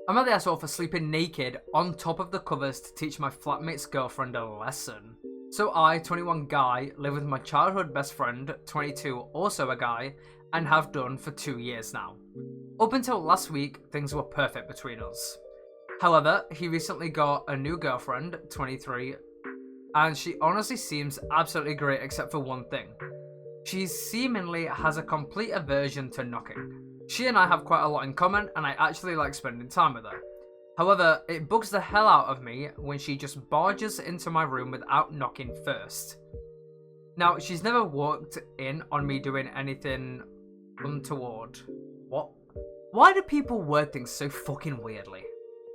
I'm at the asshole for sleeping naked on top of the covers to teach my flatmate's girlfriend a lesson. So I, 21 guy, live with my childhood best friend, 22, also a guy, and have done for 2 years now. Up until last week, things were perfect between us. However, he recently got a new girlfriend, 23, and she honestly seems absolutely great except for one thing. She seemingly has a complete aversion to knocking. She and I have quite a lot in common, and I actually like spending time with her. However, it bugs the hell out of me when she just barges into my room without knocking first. Now, she's never walked in on me doing anything untoward. What? Why do people word things so fucking weirdly?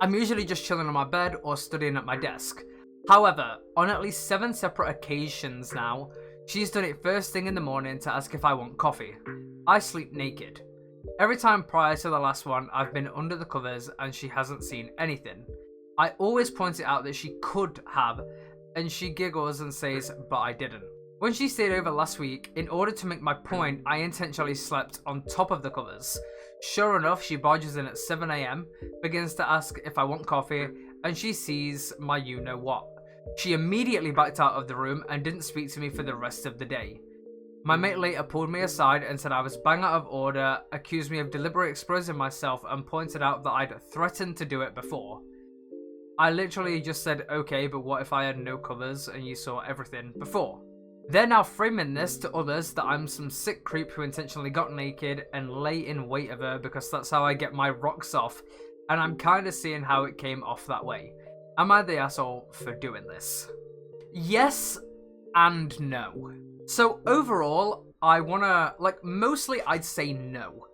I'm usually just chilling on my bed or studying at my desk. However, on at least 7 separate occasions now, she's done it first thing in the morning to ask if I want coffee. I sleep naked. Every time prior to the last one, I've been under the covers and she hasn't seen anything. I always point it out that she could have, and she giggles and says, but I didn't. When she stayed over last week, in order to make my point, I intentionally slept on top of the covers. Sure enough, she barges in at 7 AM, begins to ask if I want coffee, and she sees my you-know-what. She immediately backed out of the room and didn't speak to me for the rest of the day. My mate later pulled me aside and said I was bang out of order, accused me of deliberately exposing myself, and pointed out that I'd threatened to do it before. I literally just said, okay, but what if I had no covers and you saw everything before? They're now framing this to others that I'm some sick creep who intentionally got naked and lay in wait of her because that's how I get my rocks off, and I'm kinda seeing how it came off that way. Am I the asshole for doing this? Yes and no. So overall, I wanna, mostly I'd say no.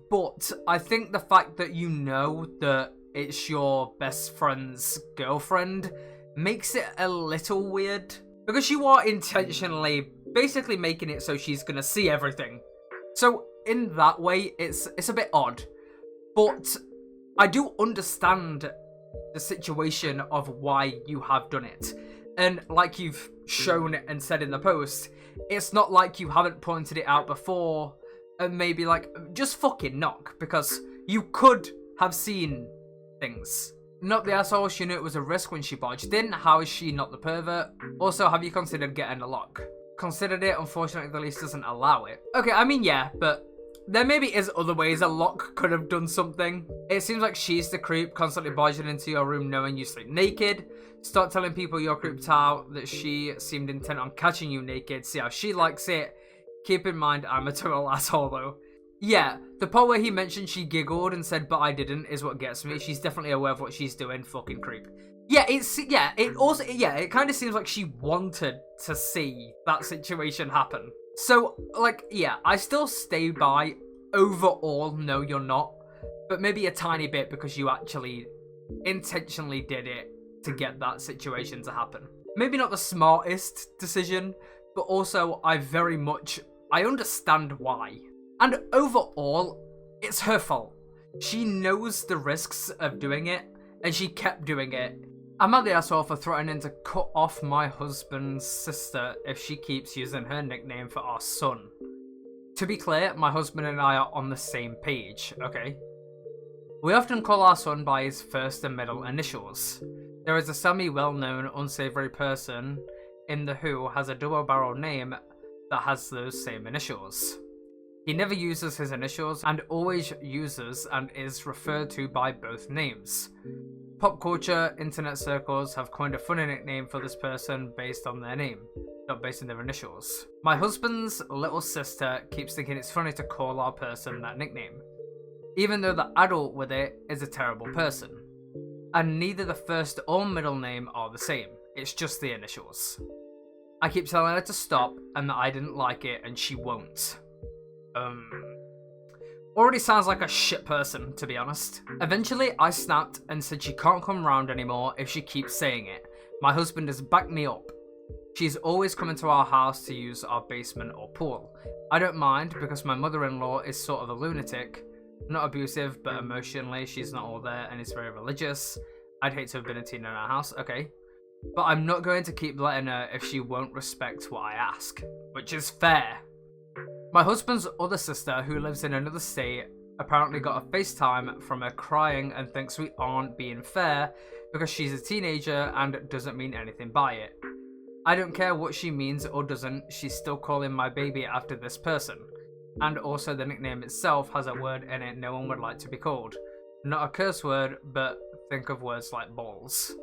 But I think the fact that you know that it's your best friend's girlfriend makes it a little weird. Because you are intentionally basically making it so she's gonna see everything. So in that way, it's a bit odd. But I do understand the situation of why you have done it. And like you've shown and said in the post, it's not like you haven't pointed it out before and maybe just fucking knock, because you could have seen things. Not the asshole, she knew it was a risk when she barged in. How is she not the pervert? Also, have you considered getting a lock? Considered it, unfortunately the lease doesn't allow it. Okay, I mean yeah, but there maybe is other ways a lock could have done something. It seems like she's the creep, constantly barging into your room knowing you sleep naked. Start telling people you're creeped out, that she seemed intent on catching you naked, see how she likes it. Keep in mind, I'm a total asshole though. Yeah, the part where he mentioned she giggled and said, but I didn't, is what gets me. She's definitely aware of what she's doing, fucking creep. Yeah, it kind of seems like she wanted to see that situation happen. So, yeah, I still stay by, overall, no you're not, but maybe a tiny bit because you actually intentionally did it to get that situation to happen. Maybe not the smartest decision, but also I understand why. And overall, it's her fault. She knows the risks of doing it, and she kept doing it. I'm at the asshole for threatening to cut off my husband's sister if she keeps using her nickname for our son. To be clear, my husband and I are on the same page, okay? We often call our son by his first and middle initials. There is a semi-well-known unsavory person in the Who has a double-barrel name that has those same initials. He never uses his initials and always uses and is referred to by both names. Pop culture, internet circles have coined a funny nickname for this person based on their name, not based on their initials. My husband's little sister keeps thinking it's funny to call our person that nickname, even though the adult with it is a terrible person. And neither the first or middle name are the same, it's just the initials. I keep telling her to stop and that I didn't like it and she won't. Already sounds like a shit person, to be honest. Eventually, I snapped and said she can't come round anymore if she keeps saying it. My husband has backed me up. She's always coming to our house to use our basement or pool. I don't mind because my mother-in-law is sort of a lunatic. Not abusive, but emotionally she's not all there and is very religious. I'd hate to have been a teen in our house, okay. But I'm not going to keep letting her if she won't respect what I ask, which is fair. My husband's other sister, who lives in another state, apparently got a FaceTime from her crying and thinks we aren't being fair because she's a teenager and doesn't mean anything by it. I don't care what she means or doesn't, she's still calling my baby after this person. And also the nickname itself has a word in it no one would like to be called. Not a curse word, but think of words like balls.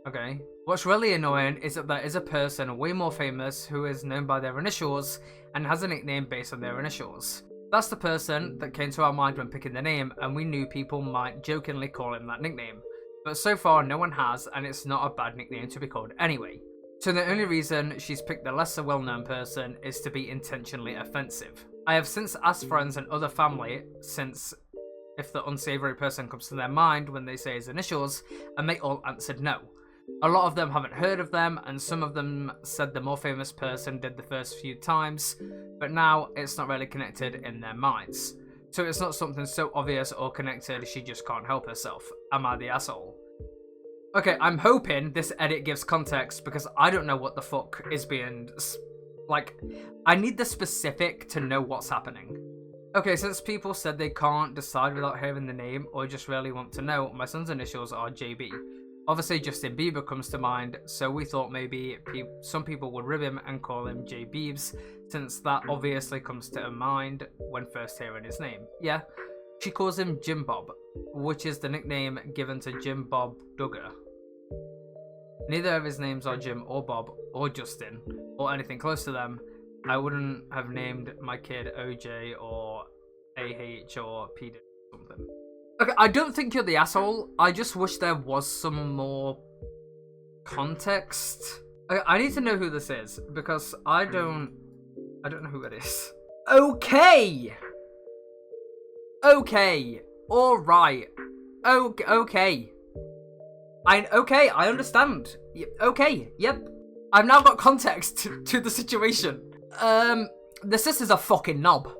Okay. What's really annoying is that there is a person way more famous who is known by their initials and has a nickname based on their initials. That's the person that came to our mind when picking the name, and we knew people might jokingly call him that nickname. But so far no one has, and it's not a bad nickname to be called anyway. So the only reason she's picked the lesser well-known person is to be intentionally offensive. I have since asked friends and other family since if the unsavory person comes to their mind when they say his initials, and they all answered no. A lot of them haven't heard of them, and some of them said the more famous person did the first few times, but now it's not really connected in their minds. So it's not something so obvious or connected she just can't help herself. Am I the asshole? Okay, I'm hoping this edit gives context because I don't know what the fuck is being... Like, I need the specific to know what's happening. Okay, since people said they can't decide without hearing the name or just really want to know, my son's initials are JB. Obviously Justin Bieber comes to mind, so we thought maybe some people would rib him and call him J Biebs, since that obviously comes to mind when first hearing his name. Yeah, she calls him Jim Bob, which is the nickname given to Jim Bob Duggar. Neither of his names are Jim or Bob or Justin or anything close to them. I wouldn't have named my kid OJ or AH or P or something. Okay, I don't think you're the asshole. I just wish there was some more context. Okay, I need to know who this is because I don't know who it is. Okay. Okay. All right. Okay. I understand. Okay. Yep. I've now got context to the situation. The sister's a fucking knob,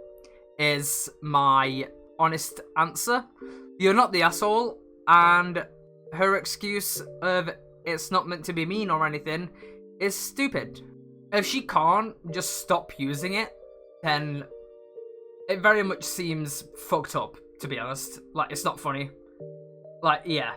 is my honest answer. You're not the asshole, and her excuse of it's not meant to be mean or anything is stupid. If she can't just stop using it, then it very much seems fucked up, to be honest. Like, it's not funny. Like, yeah.